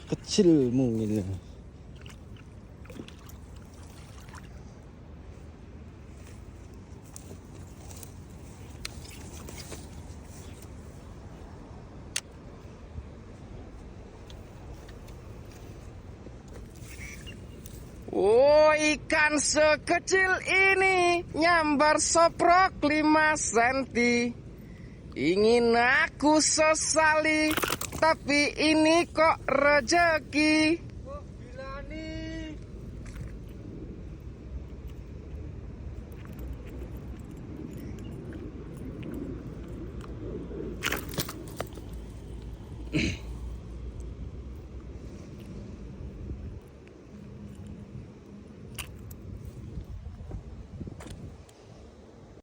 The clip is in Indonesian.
Kecil mungil. Oh, ikan sekecil ini nyambar Sofrog 5 cm. Ingin aku sesali, tapi ini kok rezeki. Oh, gila nih.